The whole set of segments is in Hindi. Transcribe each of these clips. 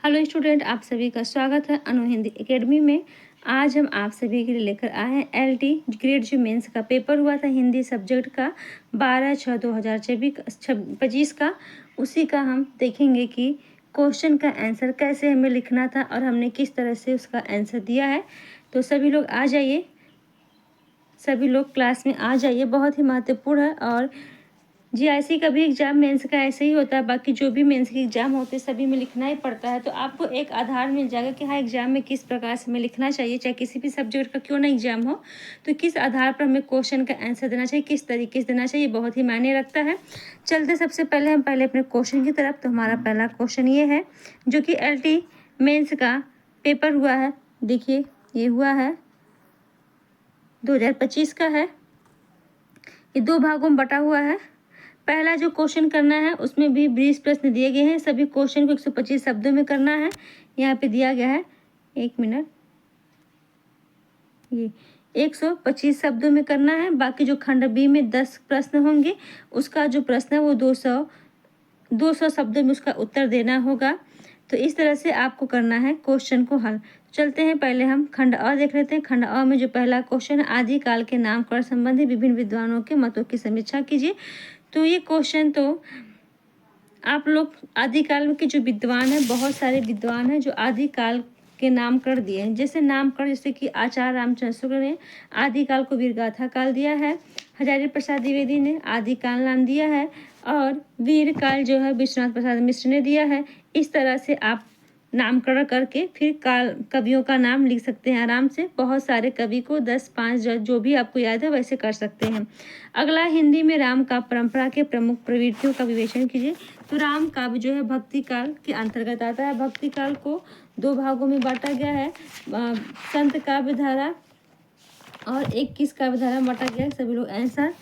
हेलो स्टूडेंट, आप सभी का स्वागत है अनु हिंदी एकेडमी में। आज हम आप सभी के लिए लेकर आए हैं एलटी ग्रेड जो मेंस का पेपर हुआ था हिंदी सब्जेक्ट का 12/6/2025 का, उसी का हम देखेंगे कि क्वेश्चन का आंसर कैसे हमें लिखना था और हमने किस तरह से उसका आंसर दिया है। तो सभी लोग आ जाइए, सभी लोग क्लास में आ जाइए, बहुत ही महत्वपूर्ण है। और जीआईसी का भी एग्जाम मेंस का ऐसे ही होता है, बाकी जो भी मेंस के एग्जाम होते हैं सभी में लिखना ही पड़ता है। तो आपको एक आधार मिल जाएगा कि हाँ एग्जाम में किस प्रकार से हमें लिखना चाहिए, चाहे किसी भी सब्जेक्ट का क्यों ना एग्जाम हो, तो किस आधार पर हमें क्वेश्चन का आंसर देना चाहिए, किस तरीके से देना चाहिए, बहुत ही मायने रखता है। चलते सबसे पहले हम अपने क्वेश्चन की तरफ। तो हमारा पहला क्वेश्चन ये है जो कि एलटी मेंस का पेपर हुआ है। देखिए ये हुआ है 2025 का है। ये 2 भागों में बटा हुआ है। पहला जो क्वेश्चन करना है उसमें भी 20 प्रश्न दिए गए हैं। सभी क्वेश्चन को 125 शब्दों में करना है। यहाँ पे दिया गया है, 1 मिनट, ये 125 शब्दों में करना है। बाकी जो खंड बी में 10 प्रश्न होंगे, उसका जो प्रश्न है वो 200 शब्दों में उसका उत्तर देना होगा। तो इस तरह से आपको करना है क्वेश्चन को हल। चलते हैं, पहले हम खंड अ देख लेते हैं। खंड अ में जो पहला क्वेश्चन है, आदिकाल के नामकरण संबंधी विभिन्न विद्वानों के मतों की समीक्षा कीजिए। तो ये क्वेश्चन तो आप लोग आदिकाल के जो विद्वान हैं, बहुत सारे विद्वान हैं जो आदिकाल के नामकरण दिए हैं। जैसे नामकरण, जैसे कि आचार्य रामचंद्र शुक्ल ने आदिकाल को वीरगाथा काल दिया है, हजारी प्रसाद द्विवेदी ने आदिकाल नाम दिया है, और वीर काल जो है विश्वनाथ प्रसाद मिश्र ने दिया है। इस तरह से आप नामकरण करके फिर काल कवियों का नाम लिख सकते हैं आराम से। बहुत सारे कवि को 10-5 जो भी आपको याद है वैसे कर सकते हैं। अगला, हिंदी में राम काव्य परंपरा के प्रमुख प्रवृत्तियों का विवेचन कीजिए। तो राम काव्य जो है भक्ति काल के अंतर्गत आता है। भक्ति काल को 2 भागों में बांटा गया है, संत काव्य धारा और एक किस काव्य धारा में बांटा गया है। सभी लोग आंसर,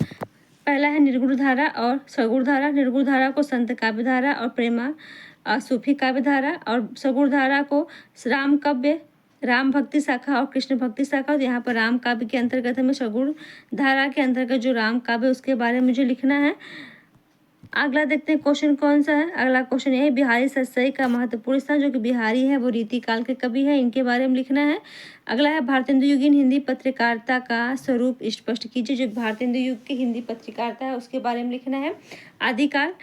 पहला है निर्गुण धारा और सगुण धारा। निर्गुण धारा को संत काव्य धारा और प्रेमा सूफी काव्य धारा, और सगुण धारा को राम काव्य, राम भक्ति शाखा और कृष्ण भक्ति शाखा। यहाँ पर राम काव्य के अंतर्गत हमें सगुण धारा के अंतर्गत जो राम काव्य उसके बारे में मुझे लिखना है। अगला देखते हैं क्वेश्चन कौन सा है। अगला क्वेश्चन ये है, बिहारी सतसई का महत्वपूर्ण स्थान। जो कि बिहारी है वो रीति काल के कवि है, इनके बारे में लिखना है। अगला है, भारतेंदु युगीन हिंदी पत्रकारिता का स्वरूप स्पष्ट कीजिए। जो भारतेंदु युग की हिंदी पत्रकारिता है उसके बारे में लिखना है। आदिकाल,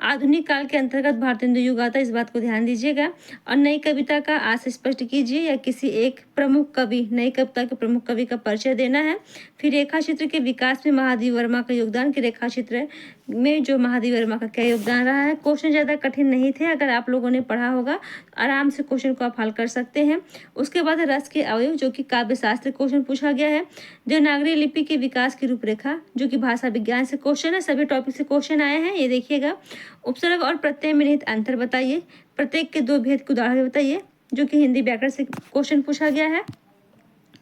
आधुनिक काल के अंतर्गत भारतेंदु युग आता है, इस बात को ध्यान दीजिएगा। और नई कविता का आशय स्पष्ट कीजिए, या किसी एक प्रमुख कवि, नई कविता के प्रमुख कवि का परिचय देना है। फिर रेखा चित्र के विकास में महादेव वर्मा का योगदान, कि रेखा चित्र में जो महादेव वर्मा का क्या योगदान रहा है। क्वेश्चन ज़्यादा कठिन नहीं थे, अगर आप लोगों ने पढ़ा होगा तो आराम से क्वेश्चन को आप हल कर सकते हैं। उसके बाद रस के अवयव, जो कि काव्य शास्त्र क्वेश्चन पूछा गया है। देवनागरी लिपि के विकास की रूपरेखा, जो कि भाषा विज्ञान से क्वेश्चन है, सभी टॉपिक से क्वेश्चन आए हैं, ये देखिएगा। उपसर्ग और प्रत्यय में निहित अंतर बताइए। प्रत्येक के 2 भेद के उदाहरण बताइए, जो कि हिंदी व्याकरण से क्वेश्चन पूछा गया है।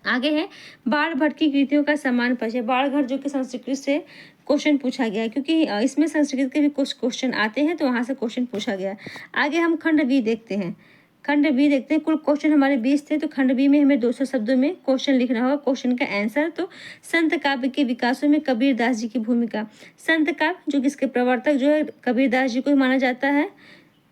आगे है, बाढ़ भट्ट की कृतियों का समान परिचय। बाढ़ जो कि संस्कृत से क्वेश्चन पूछा गया है, क्योंकि इसमें संस्कृत के भी कुछ क्वेश्चन आते हैं, तो वहाँ से क्वेश्चन पूछा गया है। आगे हम खंड बी देखते हैं। खंड बी देखते हैं, कुल क्वेश्चन हमारे 20 थे, तो खंड बी में हमें 200 शब्दों में क्वेश्चन लिखना होगा। क्वेश्चन का आंसर, तो संत काव्य के विकासों में कबीरदास जी की भूमिका। संत काव्य जो कि इसके प्रवर्तक जो है कबीरदास जी को ही माना जाता है,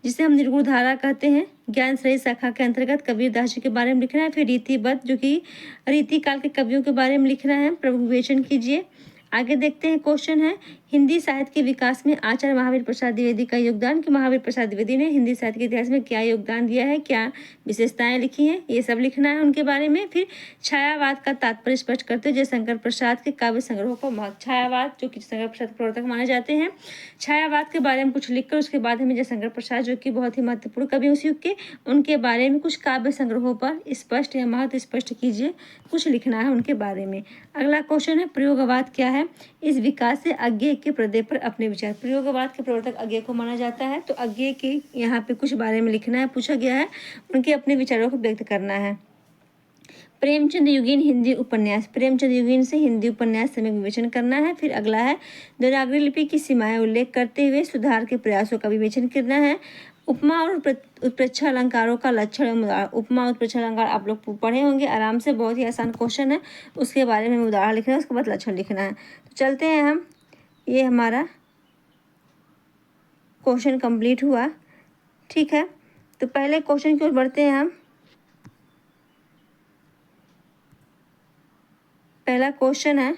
जिसे हम निर्गुण धारा कहते हैं। ज्ञान श्रेय शाखा के अंतर्गत कबीरदास जी के बारे में लिखना है। फिर रीतिबद्ध, जो कि रीति काल के कवियों के बारे में लिखना है, प्रभु विवेचन कीजिए। आगे देखते हैं, क्वेश्चन है, हिंदी साहित्य के विकास में आचार्य महावीर प्रसाद द्विवेदी का योगदान। कि महावीर प्रसाद द्विवेदी ने हिंदी साहित्य के इतिहास में क्या योगदान दिया है, क्या विशेषताएं लिखी हैं, ये सब लिखना है उनके बारे में। फिर छायावाद का तात्पर्य स्पष्ट करते हुए जयशंकर प्रसाद के काव्य संग्रह को महत्व। छायावाद जो कि जयशंकर प्रसाद के प्रवर्तक माने जाते हैं, छायावाद के बारे में कुछ लिखकर उसके बाद हमें जयशंकर प्रसाद जो कि बहुत ही महत्वपूर्ण कवि उस युग के, उनके बारे में कुछ काव्य संग्रहों पर स्पष्ट या महत्व स्पष्ट कीजिए, कुछ लिखना है उनके बारे में। अगला क्वेश्चन है, प्रयोगवाद क्या है। इस विकास से अज्ञेय के प्रदेय पर अपने विचार। प्रयोगवाद के प्रवर्तक अज्ञेय को माना जाता है, तो अज्ञेय के यहाँ पे कुछ बारे में लिखना है, पूछा गया है, उनके अपने विचारों को व्यक्त करना है। प्रेमचंद युगीन हिंदी उपन्यास। प्रेमचंद युगीन से हिंदी उपन्यास समय विवेचन करना है। फिर अगला है, देवनागरी लिपि की सीमाएं उल्लेख करते हुए सुधार के प्रयासों का विवेचन करना है। उपमा और उत्प्रेक्षा अलंकारों का लक्षण। उपमा उत्प्रेक्षा अलंकार आप लोग पढ़े होंगे आराम से, बहुत ही आसान क्वेश्चन है, उसके बारे में उदाहरण लिखना है, उसके बाद लक्षण लिखना है। तो चलते हैं हम, ये हमारा क्वेश्चन कंप्लीट हुआ, ठीक है। तो पहले क्वेश्चन की ओर बढ़ते हैं हम। पहला क्वेश्चन है,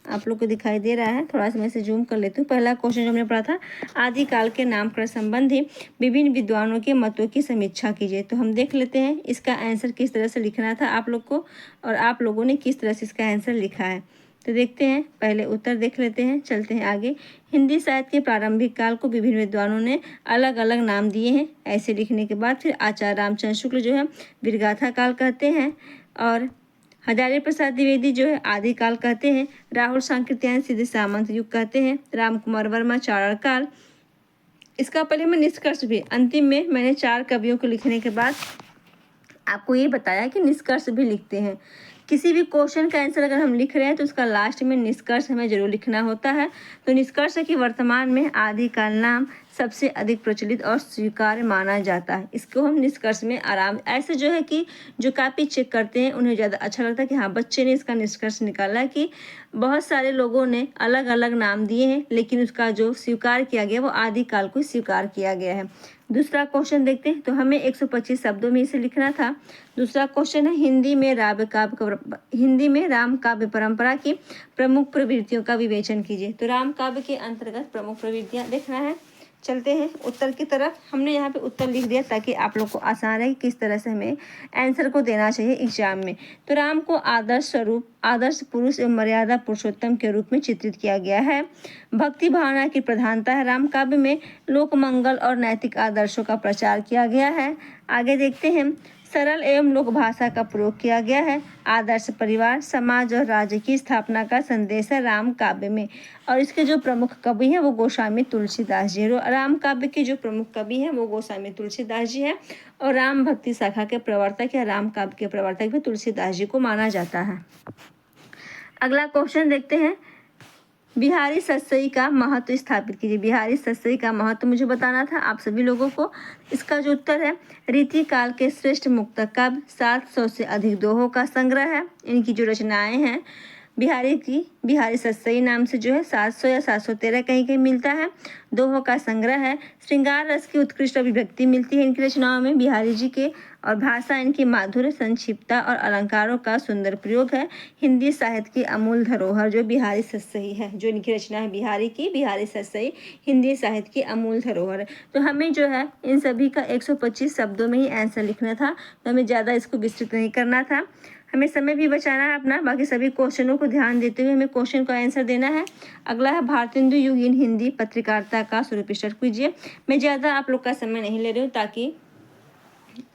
आप लोग को दिखाई दे रहा है, थोड़ा सा मैं इसे जूम कर लेती हूँ। पहला क्वेश्चन जो हमने पढ़ा था, आदिकाल के नामकरण संबंधी विभिन्न विद्वानों के मतों की समीक्षा कीजिए। तो हम देख लेते हैं इसका आंसर किस तरह से लिखना था आप लोग को, और आप लोगों ने किस तरह से इसका आंसर लिखा है। तो देखते हैं, पहले उत्तर देख लेते हैं, चलते हैं आगे। हिंदी साहित्य के प्रारंभिक काल को विभिन्न विद्वानों ने अलग अलग नाम दिए हैं। ऐसे लिखने के बाद फिर आचार्य रामचंद्र शुक्ल जो है वीरगाथा काल कहते हैं, और हजारी प्रसाद द्विवेदी जो है आदिकाल कहते हैं, राहुल सांकृत्यायन सीधे सामंत युग कहते हैं, राम कुमार वर्मा चारण काल। इसका पहले मैं निष्कर्ष भी अंतिम में मैंने 4 कवियों को लिखने के बाद आपको ये बताया कि निष्कर्ष भी लिखते हैं। किसी भी क्वेश्चन का आंसर अगर हम लिख रहे हैं तो उसका लास्ट में निष्कर्ष हमें जरूर लिखना होता है। तो निष्कर्ष है कि वर्तमान में आदिकाल नाम सबसे अधिक प्रचलित और स्वीकार्य माना जाता है। इसको हम निष्कर्ष में आराम ऐसे जो है कि जो कॉपी चेक करते हैं उन्हें ज़्यादा अच्छा लगता है कि हाँ बच्चे ने इसका निष्कर्ष निकाला कि बहुत सारे लोगों ने अलग अलग नाम दिए हैं, लेकिन उसका जो स्वीकार किया गया वो आदिकाल को स्वीकार किया गया है। दूसरा क्वेश्चन देखते हैं। तो हमें 125 शब्दों में इसे लिखना था। दूसरा क्वेश्चन है, हिंदी में राम काव्य परंपरा की प्रमुख प्रवृत्तियों का विवेचन कीजिए। तो राम काव्य के अंतर्गत प्रमुख प्रवृत्तियां देखना है। चलते हैं उत्तर की तरफ। हमने यहाँ पे उत्तर लिख दिया ताकि आप लोग को आसान रहे किस तरह से हमें आंसर को देना चाहिए एग्जाम में। तो राम को आदर्श स्वरूप, आदर्श पुरुष एवं मर्यादा पुरुषोत्तम के रूप में चित्रित किया गया है। भक्ति भावना की प्रधानता है राम काव्य में। लोक मंगल और नैतिक आदर्शों का प्रचार किया गया है। आगे देखते हैं, सरल एवं लोक भाषा का प्रयोग किया गया है। आदर्श परिवार, समाज और राज्य की स्थापना का संदेश है राम काव्य में। और इसके जो प्रमुख कवि हैं वो गोस्वामी तुलसीदास जी। राम काव्य के जो प्रमुख कवि हैं वो गोस्वामी तुलसीदास जी हैं, और राम भक्ति शाखा के प्रवर्तक या राम काव्य के प्रवर्तक भी तुलसीदास जी को माना जाता है। अगला क्वेश्चन देखते हैं, बिहारी सतसई का महत्व स्थापित कीजिए। बिहारी सतसई का महत्व मुझे बताना था आप सभी लोगों को। इसका जो उत्तर है, रीति काल के श्रेष्ठ मुक्तक काव्य, 700 से अधिक दोहों का संग्रह है। इनकी जो रचनाएं हैं बिहारी सतसई नाम से जो है 700 या 713 कहीं कहीं मिलता है, दोहों का संग्रह है। श्रृंगार रस की उत्कृष्ट अभिव्यक्ति मिलती है इनकी रचनाओं में बिहारी जी के, और भाषा इनकी माधुर्य, संक्षिप्तता और अलंकारों का सुंदर प्रयोग है। हिंदी साहित्य की अमूल धरोहर जो बिहारी सतसई है, जो इनकी रचना है बिहारी सतसई हिंदी साहित्य की अमूल धरोहर है। तो हमें जो है इन सभी का 125 शब्दों में ही आंसर लिखना था, तो हमें ज़्यादा इसको विस्तृत नहीं करना था। हमें समय भी बचाना है अपना, बाकी सभी क्वेश्चनों को ध्यान देते हुए हमें क्वेश्चन का आंसर देना है। अगला है, भारतेंदु युग इन हिंदी पत्रकारिता का स्वरूप स्पष्ट कीजिए। मैं ज़्यादा आप लोग का समय नहीं ले रही हूँ ताकि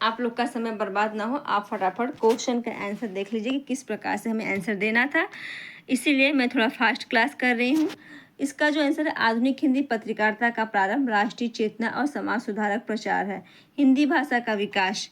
आप लोग का समय बर्बाद ना हो। आप फटाफट क्वेश्चन का आंसर देख लीजिए कि किस प्रकार से हमें आंसर देना था, इसीलिए मैं थोड़ा फास्ट क्लास कर रही हूँ। इसका जो आंसर है, आधुनिक हिंदी पत्रकारिता का प्रारंभ, राष्ट्रीय चेतना और समाज सुधारक प्रचार है। हिंदी भाषा का विकास,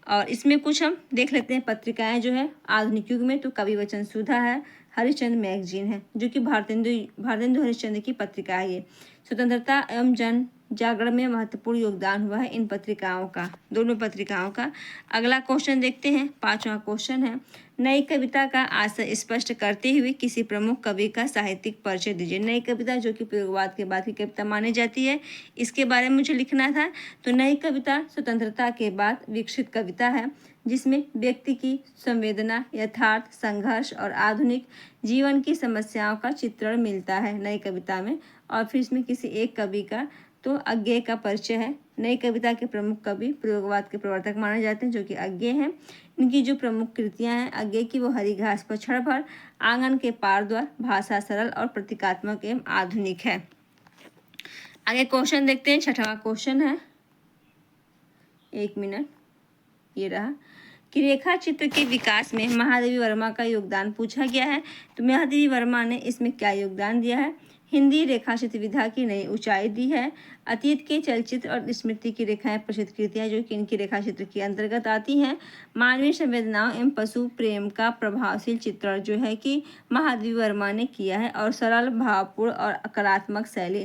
और इसमें कुछ हम देख लेते हैं पत्रिकाएं जो है आधुनिक युग में। तो कवि वचन सुधा है, हरिश्चंद्र मैगजीन है जो कि भारतेंदु हरिश्चंद्र की पत्रिका है ये। स्वतंत्रता एवं जन जागरण में महत्वपूर्ण योगदान हुआ है इन पत्रिकाओं का, दोनों पत्रिकाओं का। अगला क्वेश्चन देखते हैं, 5वां क्वेश्चन है, नई कविता का आशय स्पष्ट करते हुए किसी प्रमुख कवि का साहित्यिक परिचय दीजिए। नई कविता जो कि प्रयोगवाद के बाद की कविता मानी जाती है, इसके बारे में मुझे लिखना था। तो नई कविता स्वतंत्रता के बाद विकसित कविता है जिसमें व्यक्ति की संवेदना, यथार्थ, संघर्ष और आधुनिक जीवन की समस्याओं का चित्रण मिलता है नई कविता में। और फिर इसमें किसी एक कवि का तो अज्ञेय का परिचय है। नई कविता के प्रमुख कवि प्रयोगवाद के प्रवर्तक माने जाते हैं जो कि अज्ञेय हैं। इनकी जो प्रमुख कृतियां हैं अज्ञेय की, वो हरी घास पर क्षण भर, आंगन के पार द्वार, भाषा सरल और प्रतीकात्मक एवं आधुनिक है। आगे क्वेश्चन देखते हैं। 6वां क्वेश्चन है, 1 मिनट, ये रहा कि रेखा चित्र के विकास में महादेवी वर्मा का योगदान पूछा गया है। तो महादेवी वर्मा ने इसमें क्या योगदान दिया है? हिंदी रेखाचित्र विधा की नई ऊंचाई दी है। अतीत के चलचित्र और स्मृति की रेखाएं प्रसिद्ध कृतियां जो कि इनकी रेखाचित्र के अंतर्गत आती हैं। मानवीय संवेदनाओं एवं पशु प्रेम का प्रभावशील चित्रण जो है कि महादेवी वर्मा ने किया है। और सरल, भावपूर्ण और कलात्मक शैली,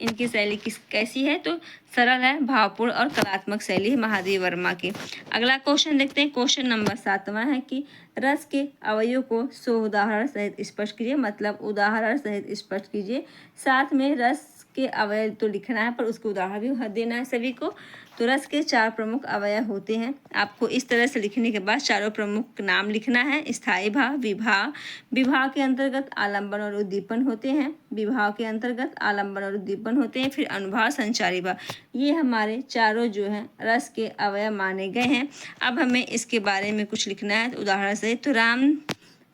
इनकी शैली कैसी है? तो सरल है, भावपूर्ण और कलात्मक शैली है महादेवी वर्मा की। अगला क्वेश्चन देखते हैं। क्वेश्चन नंबर 7वां है कि रस के अवयव को 100 उदाहरण सहित स्पष्ट कीजिए। मतलब उदाहरण सहित स्पष्ट कीजिए। साथ में रस के अवयव तो लिखना है, पर उसको उदाहरण भी देना है सभी को। तो रस के 4 प्रमुख अवयव होते हैं। आपको इस तरह से लिखने के बाद चारों प्रमुख नाम लिखना है। स्थायी भाव, विभाव, विभाव के अंतर्गत आलंबन और उद्दीपन होते हैं, विभाव के अंतर्गत आलंबन और उद्दीपन होते हैं, फिर अनुभाव, संचारी भाव। ये हमारे चारों जो हैं रस के अवयव माने गए हैं। अब हमें इसके बारे में कुछ लिखना है। उदाहरण से तो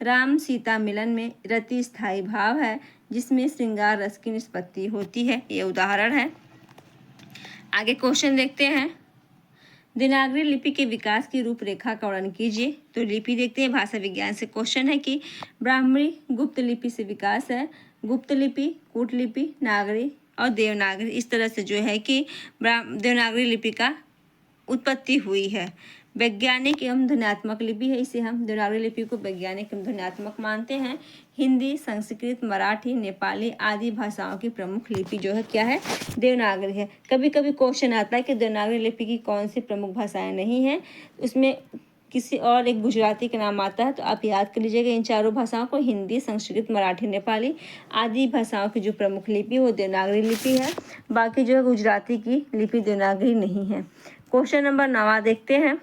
राम सीता मिलन में रति स्थायी भाव है, जिसमें श्रृंगार रस की निष्पत्ति होती है। ये उदाहरण है। आगे क्वेश्चन देखते हैं। देवनागरी लिपि के विकास की रूपरेखा का वर्णन कीजिए। तो लिपि देखते हैं। भाषा विज्ञान से क्वेश्चन है कि ब्राह्मणी गुप्त लिपि से विकास है। गुप्त लिपि, कूट लिपि, नागरी और देवनागरी, इस तरह से जो है कि देवनागरी लिपि का उत्पत्ति हुई है। वैज्ञानिक एवं ध्वन्यात्मक लिपि है, इसे हम देवनागरी लिपि को वैज्ञानिक एवं ध्वन्यात्मक मानते हैं। हिंदी, संस्कृत, मराठी, नेपाली आदि भाषाओं की प्रमुख लिपि जो है क्या है, देवनागरी है। कभी कभी क्वेश्चन आता है कि देवनागरी लिपि की कौन सी प्रमुख भाषाएं नहीं हैं, उसमें किसी और एक गुजराती का नाम आता है, तो आप याद कर लीजिएगा इन चारों भाषाओं को। हिंदी, संस्कृत, मराठी, नेपाली आदि भाषाओं की जो प्रमुख लिपि वो देवनागरी लिपि है। बाकी जो है गुजराती की लिपि देवनागरी नहीं है। क्वेश्चन नंबर 9 देखते हैं।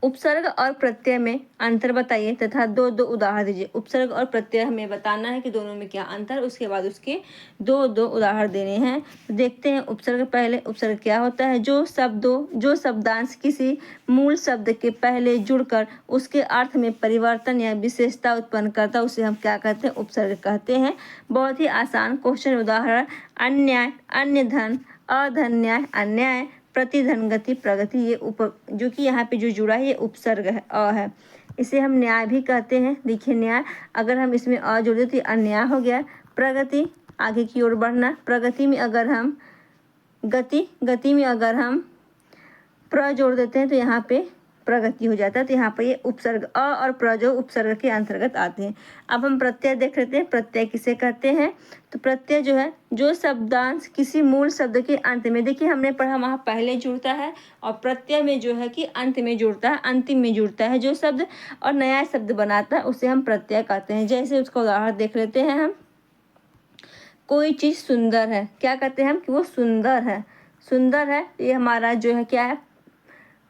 उपसर्ग और प्रत्यय में अंतर बताइए तथा 2-2 उदाहरण दीजिए। उपसर्ग और प्रत्यय हमें बताना है कि दोनों में क्या अंतर, उसके बाद उसके 2-2 उदाहरण देने हैं। तो देखते हैं उपसर्ग पहले। उपसर्ग क्या होता है? जो शब्दांश किसी मूल शब्द के पहले जुड़कर उसके अर्थ में परिवर्तन या विशेषता उत्पन्न करता है, उसे हम क्या कहते हैं? उपसर्ग कहते हैं। बहुत ही आसान क्वेश्चन। उदाहरण अन्याय, अन्य धन, अधन न्याय, अन्याय, प्रतिधन, गति, प्रगति, ये जो कि यहाँ पे जो जुड़ा है ये उपसर्ग है, अ है। इसे हम न्याय भी कहते हैं। देखिए न्याय, अगर हम इसमें अ जोड़ दें तो अन्याय हो गया। प्रगति, आगे की ओर बढ़ना। प्रगति में अगर हम गति में अगर हम प्र जोड़ देते हैं तो यहाँ पे प्रगति हो जाता है। तो यहाँ पर ये उपसर्ग अ और प्र जो उपसर्ग के अंतर्गत आते हैं। अब हम प्रत्यय देख लेते हैं। प्रत्यय किसे कहते हैं? तो प्रत्यय जो है जो शब्दांश किसी मूल शब्द के अंत में, देखिए हमने पढ़ा वहाँ पहले जुड़ता है, और प्रत्यय में जो है कि अंत में जुड़ता है, अंतिम में जुड़ता है। जो शब्द और नया शब्द बनाता है उसे हम प्रत्यय कहते हैं। जैसे उसका उदाहरण देख लेते हैं हम। कोई चीज़ सुंदर है, क्या कहते हैं हम? कि वो सुंदर है। सुंदर है, ये हमारा जो है क्या है?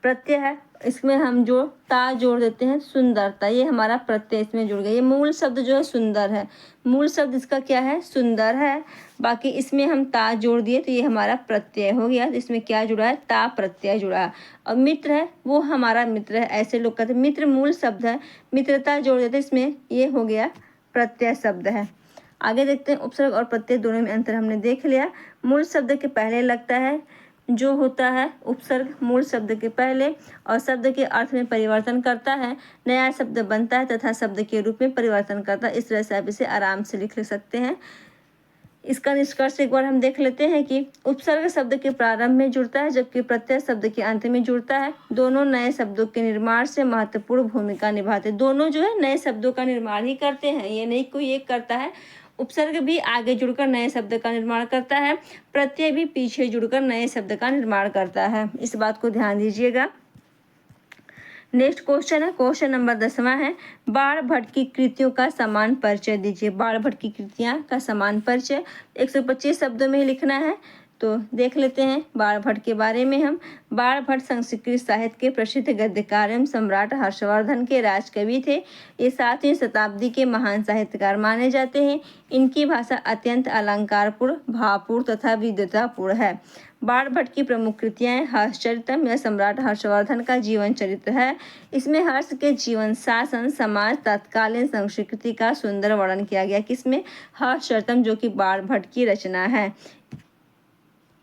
प्रत्यय है। इसमें हम जो ता जोड़ देते हैं, सुंदरता, ये हमारा प्रत्यय इसमें जुड़ गया। ये मूल शब्द जो है सुंदर है, मूल शब्द इसका क्या है? सुंदर है। बाकी इसमें हम ता जोड़ दिए तो ये हमारा प्रत्यय हो गया। इसमें क्या जुड़ा है? ता प्रत्यय जुड़ा है। और मित्र है, वो हमारा मित्र है। ऐसे लोग कहते हैं मित्र मूल शब्द है, मित्रता जोड़ देते इसमें, ये हो गया प्रत्यय शब्द है। आगे देखते हैं। उपसर्ग और प्रत्यय दोनों में अंतर हमने देख लिया। मूल शब्द के पहले लगता है जो होता है उपसर्ग, मूल शब्द के पहले, और शब्द के अर्थ में परिवर्तन करता है। नया शब्द बनता है तथा शब्द के रूप में परिवर्तन करता है। इस तरह से आप इसे आराम से लिख सकते हैं। इसका निष्कर्ष एक बार हम देख लेते हैं कि उपसर्ग शब्द के प्रारंभ में जुड़ता है, जबकि प्रत्यय शब्द के अंत में जुड़ता है। दोनों नए शब्दों के निर्माण से महत्वपूर्ण भूमिका निभाते हैं। दोनों जो है नए शब्दों का निर्माण ही करते हैं, ये नहीं कोई एक करता है। उपसर्ग भी आगे जुड़कर नए शब्द का निर्माण करता है, प्रत्यय भी पीछे जुड़कर नए शब्द का निर्माण करता है। इस बात को ध्यान दीजिएगा। नेक्स्ट क्वेश्चन है, क्वेश्चन नंबर 10वां है। बाण भट्ट की कृतियों का समान परिचय दीजिए। बाण भट्ट की कृतियां का समान परिचय 125 शब्दों में लिखना है। तो देख लेते हैं बाण भट्ट के बारे में हम। बाण भट्ट संस्कृत साहित्य के प्रसिद्ध गद्यकार एवं सम्राट हर्षवर्धन के राजकवि थे। ये 7वीं शताब्दी के महान साहित्यकार माने जाते हैं। इनकी भाषा अत्यंत अलंकारपूर्ण, भावपूर्ण तथा विद्वतापूर्ण है। बाण भट्ट की प्रमुख कृतियां हैं हर्षचरितम, यह सम्राट हर्षवर्धन का जीवन चरित्र है। इसमें हर्ष के जीवन, शासन, समाज, तत्कालीन संस्कृति का सुंदर वर्णन किया गया। किसमें? हर्षचरितम, जो कि बाण भट्ट की रचना है।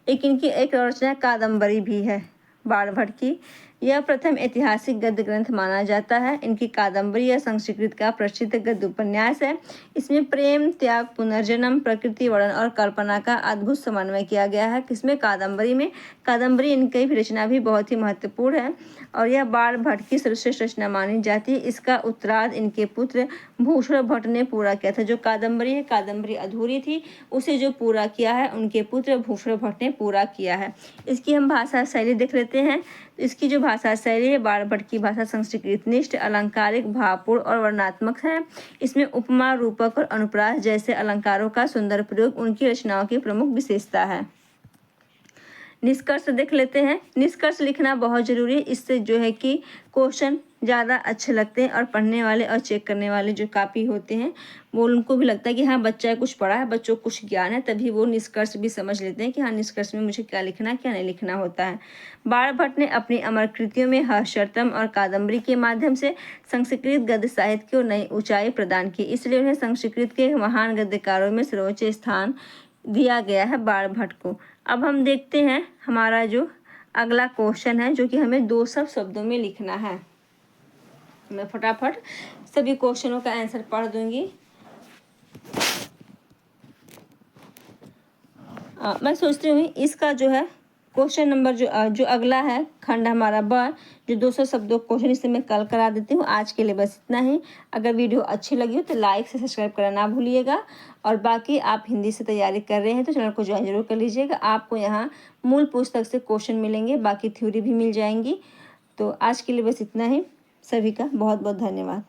इनकी एक रचना कादम्बरी भी है बाण भट्ट की। यह प्रथम ऐतिहासिक गद्य ग्रंथ माना जाता है। इनकी कादम्बरी यह संस्कृत का प्रसिद्ध गद्य उपन्यास है। इसमें प्रेम, त्याग, पुनर्जन्म, प्रकृति वर्णन और कल्पना का अद्भुत समन्वय किया गया है। किसमें? कादम्बरी में। कादम्बरी इनकी रचना भी बहुत ही महत्वपूर्ण है और यह बाण भट्ट की सर्वश्रेष्ठ रचना मानी जाती है। इसका उत्तरार्ध इनके पुत्र भूषण भट्ट ने पूरा किया था। जो कादम्बरी है, कादम्बरी अधूरी थी, उसे जो पूरा किया है उनके पुत्र भूषण भट्ट ने पूरा किया है। इसकी हम भाषा शैली देख लेते हैं। इसकी जो भाषा शैली है बाणभट्ट की भाषा संस्कृतनिष्ठ, अलंकारिक, भावपूर्ण और वर्णनात्मक है। इसमें उपमा, रूपक और अनुप्रास जैसे अलंकारों का सुंदर प्रयोग उनकी रचनाओं की प्रमुख विशेषता है। निष्कर्ष देख लेते हैं। निष्कर्ष लिखना बहुत ज़रूरी है, इससे जो है कि क्वेश्चन ज़्यादा अच्छे लगते हैं और पढ़ने वाले और चेक करने वाले जो कापी होते हैं वो उनको भी लगता है कि हाँ बच्चा कुछ पढ़ा है, बच्चों को कुछ ज्ञान है, तभी वो निष्कर्ष भी समझ लेते हैं कि हाँ निष्कर्ष में मुझे क्या लिखना क्या नहीं लिखना होता है। बाणभट्ट ने अपनी अमर कृतियों में हर्षरतम और कादम्बरी के माध्यम से संस्कृत गद्य साहित्य को नई ऊंचाई प्रदान की, इसलिए उन्हें संस्कृत के महान गद्यकारों में सर्वोच्च स्थान दिया गया है बाणभट्ट को। अब हम देखते हैं हमारा जो अगला क्वेश्चन है जो कि हमें 200 शब्दों में लिखना है। मैं फटाफट सभी क्वेश्चनों का आंसर पढ़ दूंगी। मैं सोचती हूँ इसका जो है क्वेश्चन नंबर जो अगला है खंड हमारा ब जो 200 शब्दों क्वेश्चन इसे मैं कल करा देती हूँ। आज के लिए बस इतना ही। अगर वीडियो अच्छी लगी हो तो लाइक से सब्सक्राइब करना ना भूलिएगा, और बाकी आप हिंदी से तैयारी कर रहे हैं तो चैनल को ज्वाइन जरूर कर लीजिएगा। आपको यहाँ मूल पुस्तक से क्वेश्चन मिलेंगे, बाकी थ्योरी भी मिल जाएंगी। तो आज के लिए बस इतना ही। सभी का बहुत बहुत धन्यवाद।